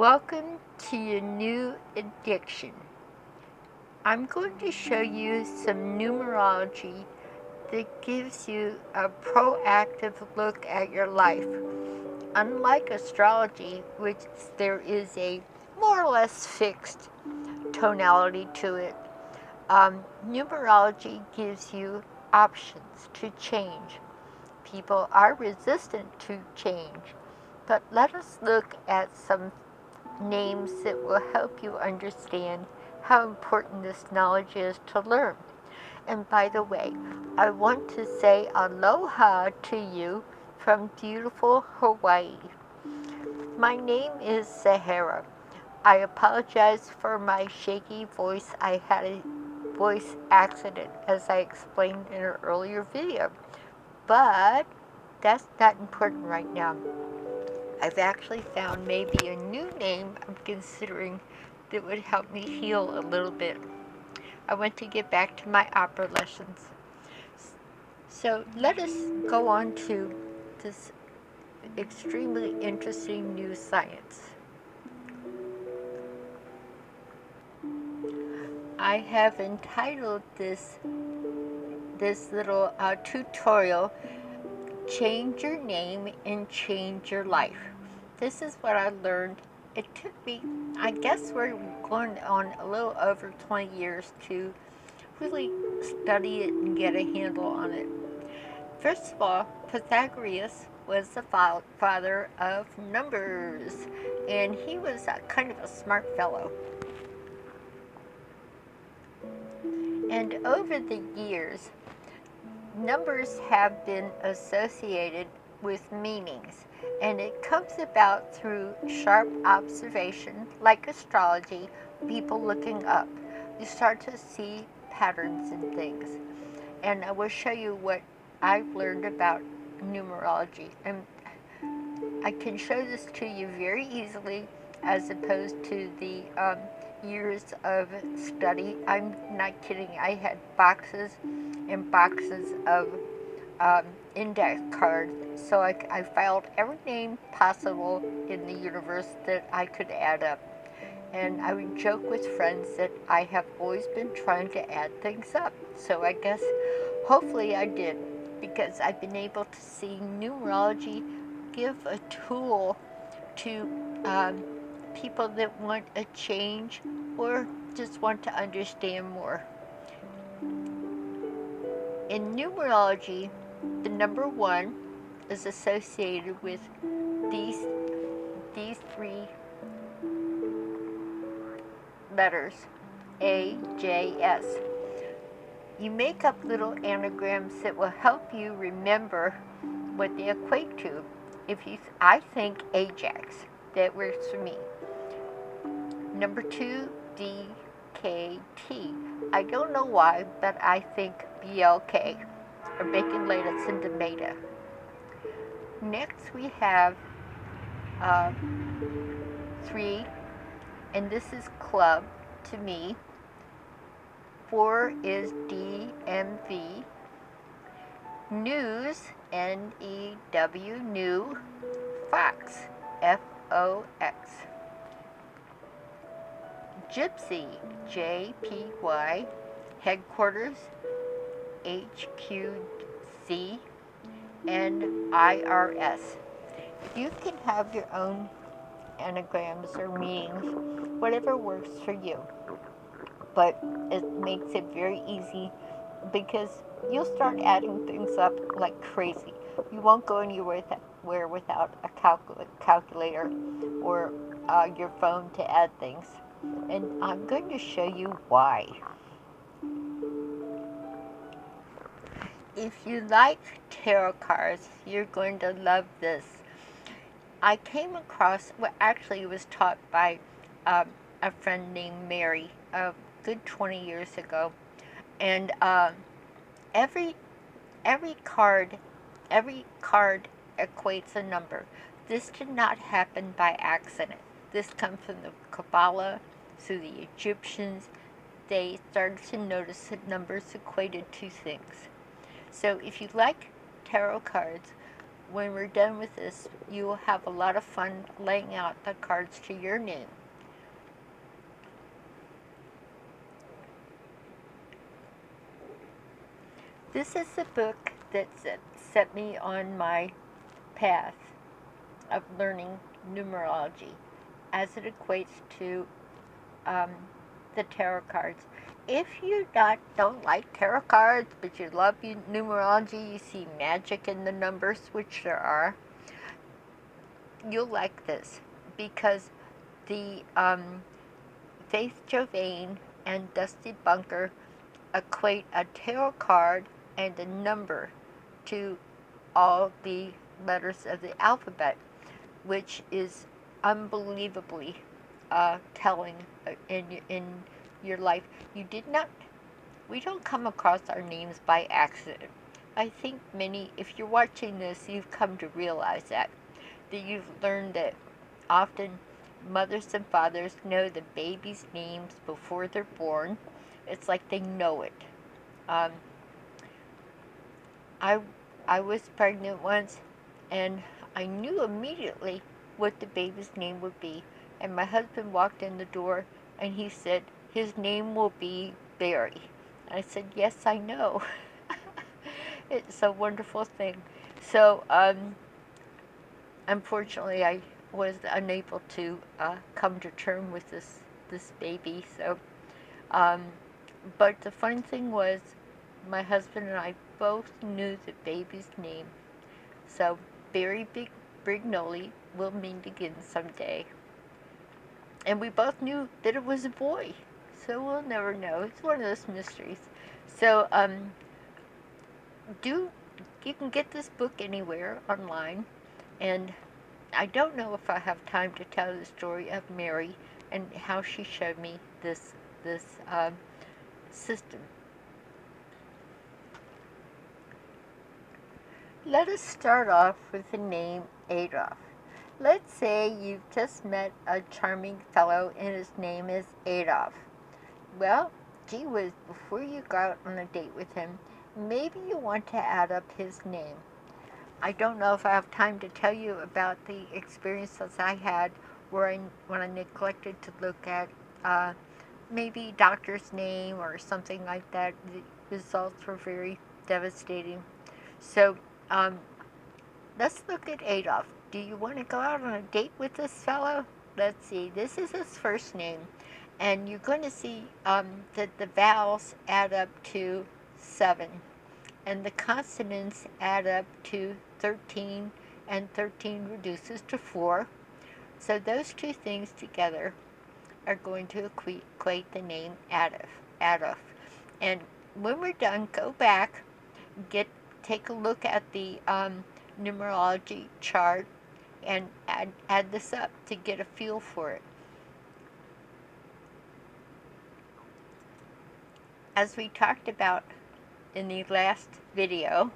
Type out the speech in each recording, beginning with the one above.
Welcome to your new addiction. I'm going to show you some numerology that gives you a proactive look at your life. Unlike astrology, which there is a more or less fixed tonality to it, numerology gives you options to change. People are resistant to change, but let us look at some names that will help you understand how important this knowledge is to learn. And by the way, I want to say aloha to you from beautiful Hawaii. My name is Sahara. I apologize for my shaky voice. I had a voice accident, as I explained in an earlier video. But that's not important right now. I've actually found maybe a new name I'm considering that would help me heal a little bit. I want to get back to my opera lessons. So let us go on to this extremely interesting new science. I have entitled this little tutorial, Change Your Name and Change Your Life. This is what I learned. It took me, I guess we're going on a little over 20 years to really study it and get a handle on it. First of all, Pythagoras was the father of numbers, and he was kind of a smart fellow. And over the years, numbers have been associated with meanings, and it comes about through sharp observation, like astrology, people looking up. You start to see patterns in things. And I will show you what I've learned about numerology. And I can show this to you very easily as opposed to the years of study. I'm not kidding. I had boxes and boxes of index cards, so I filed every name possible in the universe that I could add up. And I would joke with friends that I have always been trying to add things up. So I guess hopefully I did, because I've been able to see numerology give a tool to people that want a change or just want to understand more. In numerology, the number 1 is associated with these three letters, A, J, S. You make up little anagrams that will help you remember what they equate to. I think Ajax, that works for me. Number 2, D, K, T. I don't know why, but I think BLK, or bacon, lettuce, and tomato. Next we have 3, and this is club to me. 4 is DMV. News, N-E-W, new. Fox, F-O-X. Gypsy, J-P-Y. Headquarters, HQC. And IRS. You can have your own anagrams or meanings, whatever works for you. But it makes it very easy because you'll start adding things up like crazy. You won't go anywhere without a calculator or your phone to add things. And I'm going to show you why. If you like tarot cards, you're going to love this. I came across, well, actually, it was taught by a friend named Mary a good 20 years ago. And every card equates a number. This did not happen by accident. This comes from the Kabbalah, through the Egyptians. They started to notice that numbers equated to things. So if you like tarot cards, when we're done with this, you will have a lot of fun laying out the cards to your name. This is the book that set me on my path of learning numerology as it equates to um, the tarot cards. If you don't like tarot cards, but you love numerology, you see magic in the numbers, which there are, you'll like this because the Faith Jovane and Dusty Bunker equate a tarot card and a number to all the letters of the alphabet, which is unbelievably telling in your life. We don't come across our names by accident. I think if you're watching this, you've come to realize that you've learned that often mothers and fathers know the baby's names before they're born. It's like they know it. Um, I I was pregnant once, and I knew immediately what the baby's name would be. And my husband walked in the door, and he said, "His name will be Barry." I said, "Yes, I know." It's a wonderful thing. So, unfortunately, I was unable to come to term with this baby. So, um, but the fun thing was, my husband and I both knew the baby's name. So Barry Brignoli will meet again someday. And we both knew that it was a boy. So we'll never know. It's one of those mysteries. So you can get this book anywhere online, and I don't know if I have time to tell the story of Mary and how she showed me this system. Let us start off with the name Adolf. Let's say you've just met a charming fellow and his name is Adolf. Well, gee whiz, before you go out on a date with him, maybe you want to add up his name. I don't know if I have time to tell you about the experiences I had when I neglected to look at maybe doctor's name or something like that. The results were very devastating. So let's look at Adolf. Do you want to go out on a date with this fellow? Let's see. This is his first name. And you're going to see that the vowels add up to 7. And the consonants add up to 13. And 13 reduces to 4. So those two things together are going to equate the name Adolf. And when we're done, go back, take a look at the numerology chart and add this up to get a feel for it. As we talked about in the last video,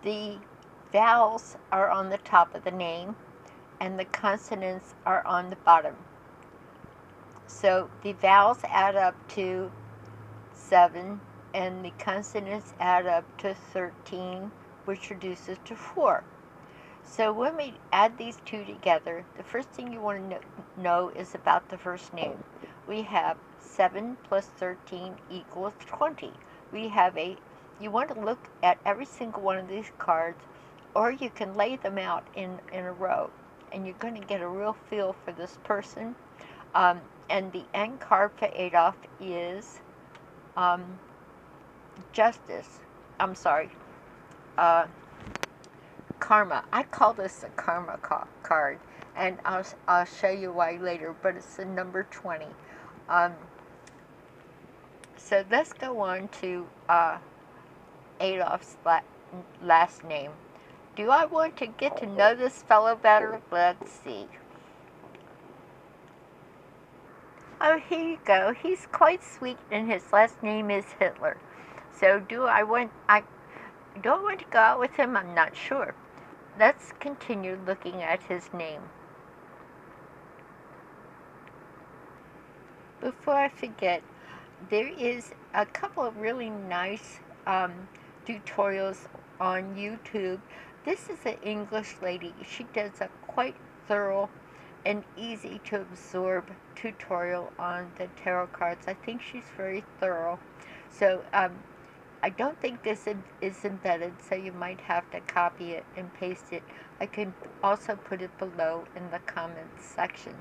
the vowels are on the top of the name and the consonants are on the bottom. So the vowels add up to 7 and the consonants add up to 13, which reduces to 4. So when we add these two together, the first thing you want to know is about the first name. We have 7 plus 13 equals 20. You want to look at every single one of these cards, or you can lay them out in a row, and you're going to get a real feel for this person. And the end card for Adolf is Justice. I'm sorry. Karma. I call this a karma card, and I'll show you why later, but it's the number 20. So let's go on to Adolf's last name. Do I want to get to know this fellow better? Let's see. Oh, here you go. He's quite sweet, and his last name is Hitler. So do I want to go out with him? I'm not sure. Let's continue looking at his name. Before I forget, there is a couple of really nice tutorials on YouTube. This is an English lady. She does a quite thorough and easy to absorb tutorial on the tarot cards. I think she's very thorough. So I don't think this is embedded, so you might have to copy it and paste it. I can also put it below in the comments section.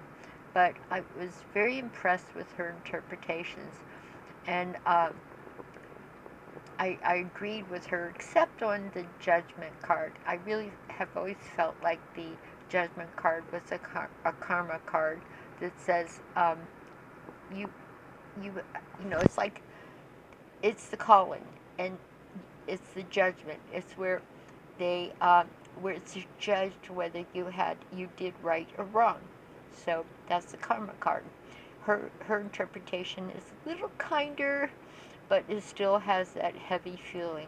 But I was very impressed with her interpretations, and I agreed with her, except on the judgment card. I really have always felt like the judgment card was a karma card that says you you it's like it's the calling, and it's the judgment. It's they where it's judged whether you did right or wrong. So that's the karma card. Her interpretation is a little kinder, but it still has that heavy feeling.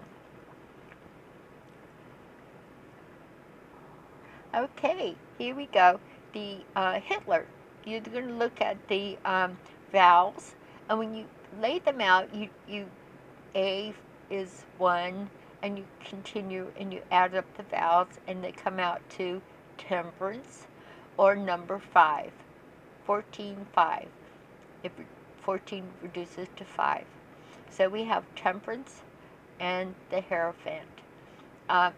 Okay, here we go. The Hitler. You're going to look at the vowels, and when you lay them out, you A is 1, and you continue and you add up the vowels, and they come out to temperance, or number 5, 14, 5. If 14 reduces to 5. So we have temperance and the Hierophant. Uh,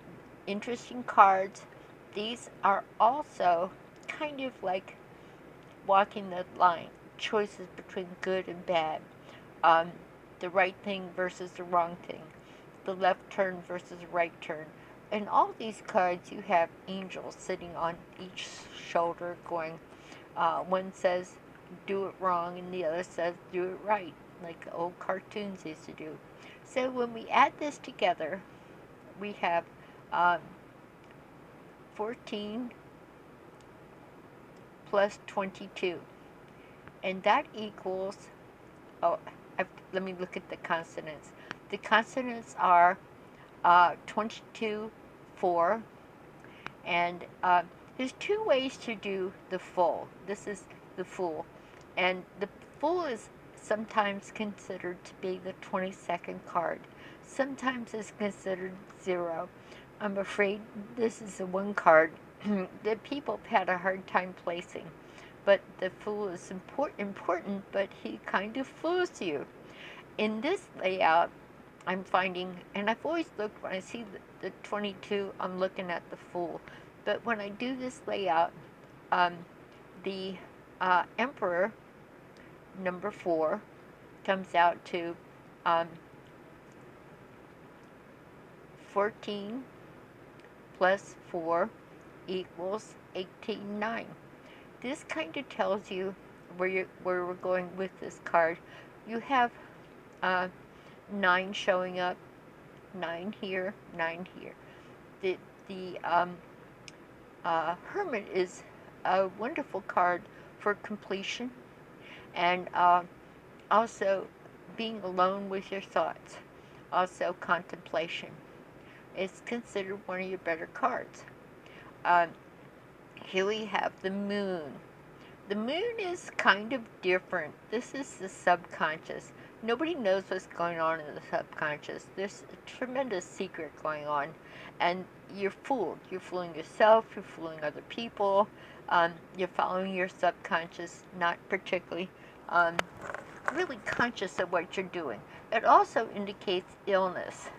Interesting cards. These are also kind of like walking the line, choices between good and bad, um, the right thing versus the wrong thing, the left turn versus right turn. In all these cards, you have angels sitting on each shoulder going, one says, do it wrong, and the other says, do it right, like old cartoons used to do. So when we add this together, we have um, 14 plus 22, and that equals, oh, let me look at the consonants. The consonants are 22, 4, and there's two ways to do the full. This is the full, and the full is sometimes considered to be the 22nd card. Sometimes it's considered 0. I'm afraid this is the one card that people have had a hard time placing. But the fool is important, but he kind of fools you. In this layout, I'm finding, and I've always looked, when I see the 22, I'm looking at the fool. But when I do this layout, um, the Emperor, number 4, comes out to um, 14 plus 4 equals 18, 9. This kind of tells you where we're going with this card. You have 9 showing up, 9 here, 9 here. The Hermit is a wonderful card for completion, and also being alone with your thoughts. Also contemplation. It's considered one of your better cards. Here we have the Moon. The Moon is kind of different. This is the subconscious. Nobody knows what's going on in the subconscious. There's a tremendous secret going on, and you're fooled. You're fooling yourself, you're fooling other people, you're following your subconscious, not particularly really conscious of what you're doing. It also indicates illness.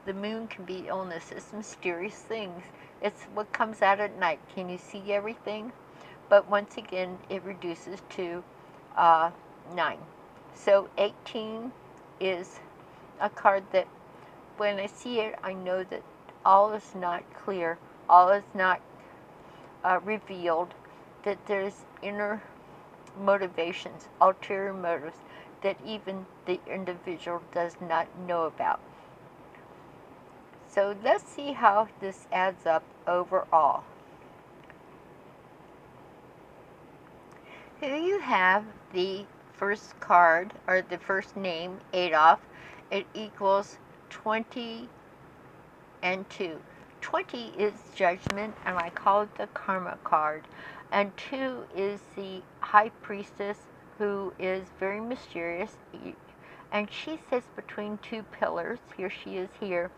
The moon can be illness. It's mysterious things. It's what comes out at night. Can you see everything? But once again, it reduces to 9. So 18 is a card that when I see it, I know that all is not clear, all is not revealed, that there's inner motivations, ulterior motives that even the individual does not know about. So let's see how this adds up overall. Here you have the first card, or the first name, Adolf. It equals 20 and 2. 20 is judgment, and I call it the karma card. And 2 is the high priestess, who is very mysterious. and she sits between two pillars. Here she is here,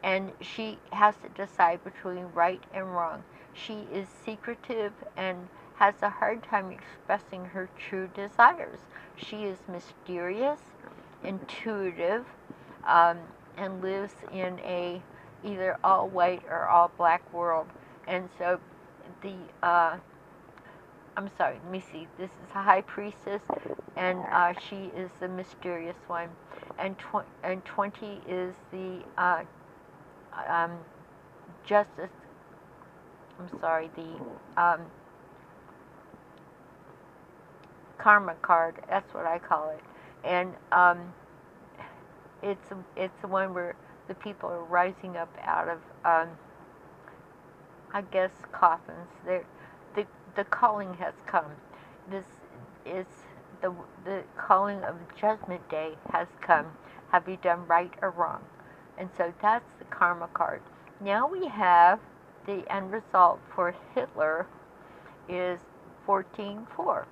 and she has to decide between right and wrong. She is secretive and has a hard time expressing her true desires. She is mysterious, intuitive, um, and lives in a either all white or all black world. And so the I'm sorry, let me see. This is a high priestess, and she is the mysterious one. And 20 is the um, justice. I'm sorry, the karma card. That's what I call it. And it's the one where the people are rising up out of I guess coffins. The calling has come. This is the calling of Judgment Day has come. Have you done right or wrong? And so that's the karma card. Now we have the end result for Hitler is 14-4,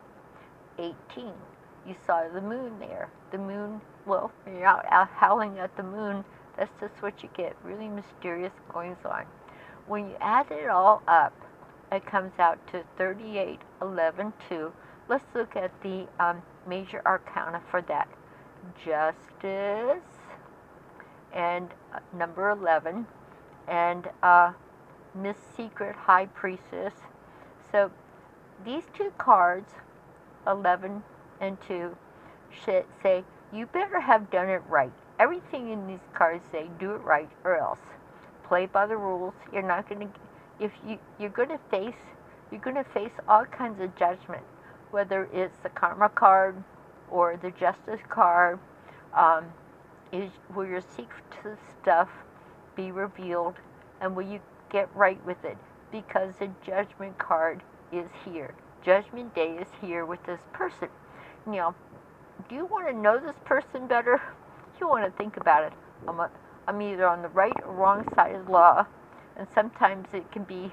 18. You saw the moon there. The moon, well, when you're out howling at the moon, that's just what you get. Really mysterious goings on. When you add it all up, it comes out to 38, 11, 2. Let's look at the major arcana for that. Justice and number 11 and Miss Secret High Priestess. So these two cards, 11 and 2, say you better have done it right. Everything in these cards say do it right or else. Play by the rules. You're not going to you're going to face all kinds of judgment, whether it's the karma card or the justice card. Will your secret stuff be revealed, and will you get right with it? Because the judgment card is here. Judgment Day is here with this person. Now, do you want to know this person better? You want to think about it. I'm either on the right or wrong side of the law, and sometimes it can be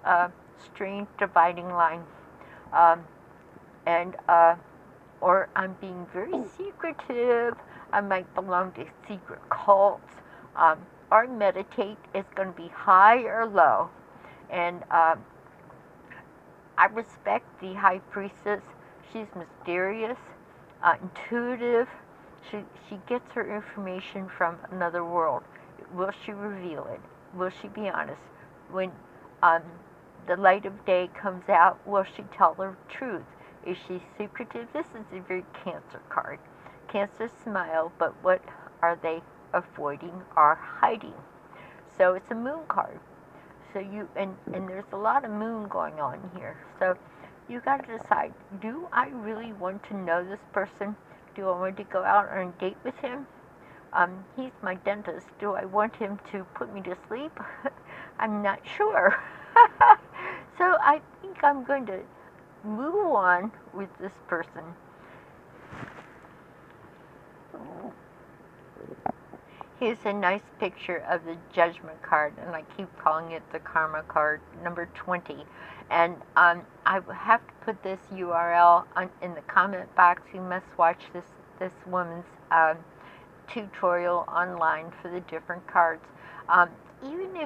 a strange dividing line. Or I'm being very secretive. I might belong to secret cults. Or meditate. It's going to be high or low. And I respect the high priestess. She's mysterious, intuitive. She gets her information from another world. Will she reveal it? Will she be honest? When the light of day comes out, will she tell the truth? Is she secretive? This is a very Cancer card. Cancer smile, but what are they avoiding or hiding? So it's a moon card. So and there's a lot of moon going on here. So you got to decide, do I really want to know this person? Do I want to go out on a date with him? He's my dentist. Do I want him to put me to sleep? I'm not sure. So I think I'm going to move on with this person. Here's a nice picture of the Judgment card, and I keep calling it the Karma card, number 20. And I have to put this URL in the comment box. You must watch this woman's tutorial online for the different cards. Even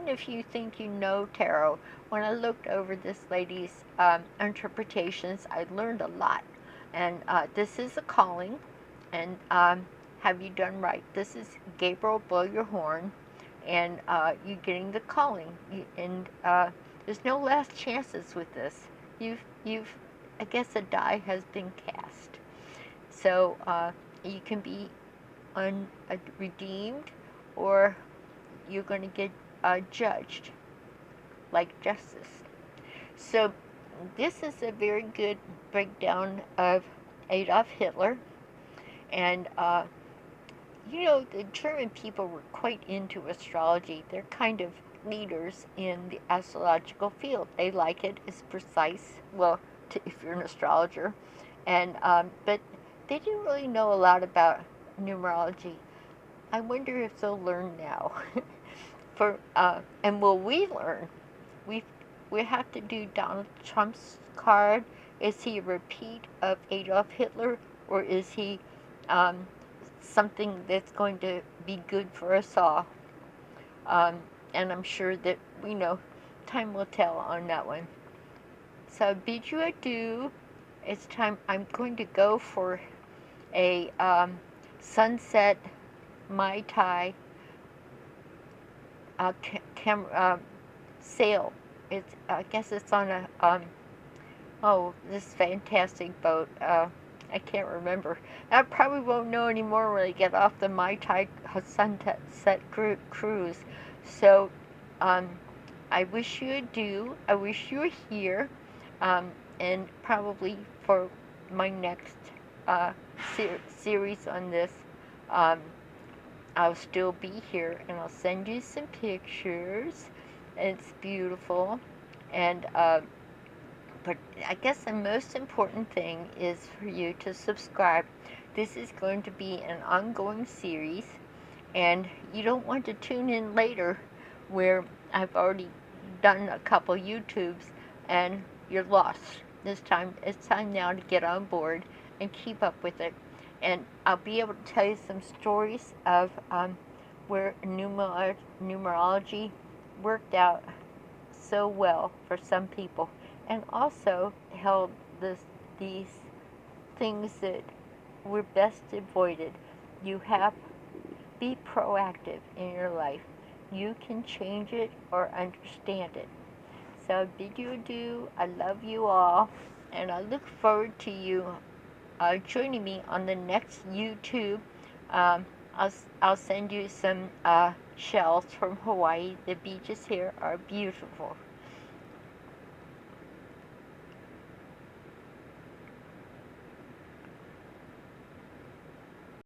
if you think you know tarot, when I looked over this lady's interpretations, I learned a lot. And this is a calling, and have you done right? This is Gabriel, blow your horn, and you're getting the calling. And there's no last chances with this. I guess a die has been cast. So you can be redeemed, or you're going to get judged, like justice. So this is a very good breakdown of Adolf Hitler. And the German people were quite into astrology. They're kind of leaders in the astrological field. They like it. It's precise. Well, if you're an astrologer, and but they didn't really know a lot about numerology. I wonder if they'll learn now. And will we learn? We have to do Donald Trump's card. Is he a repeat of Adolf Hitler, or is he um, something that's going to be good for us all. Um, and I'm sure that, time will tell on that one. So I bid you adieu. It's time. I'm going to go for a sunset Mai Tai sail. I guess it's on a this fantastic boat. I can't remember. I probably won't know anymore when I get off the Mai Tai sunset cruise. So, um, I wish you adieu. I wish you were here, um, and probably for my next uh, series on this. Um, I'll still be here, and I'll send you some pictures. It's beautiful, and but I guess the most important thing is for you to subscribe. This is going to be an ongoing series, and you don't want to tune in later where I've already done a couple YouTubes and you're lost. It's time now to get on board and keep up with it. And I'll be able to tell you some stories of where numerology worked out so well for some people, and also held these things that were best avoided. You have be proactive in your life. You can change it or understand it. So I bid you adieu. I love you all, and I look forward to you joining me on the next YouTube. Um, I'll send you some shells from Hawaii. The beaches here are beautiful.